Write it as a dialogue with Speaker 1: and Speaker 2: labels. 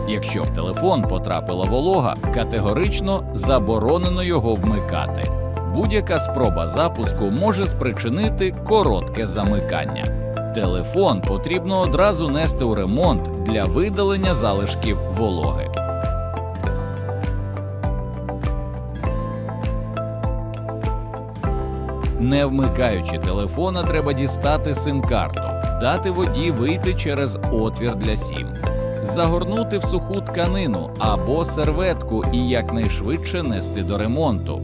Speaker 1: Якщо в телефон потрапила волога, категорично заборонено його вмикати. Будь-яка спроба запуску може спричинити коротке замикання. Телефон потрібно одразу нести у ремонт для видалення залишків вологи. Не вмикаючи телефона, треба дістати сим-карту, дати воді вийти через отвір для сім, загорнути в суху тканину або серветку і якнайшвидше нести до ремонту.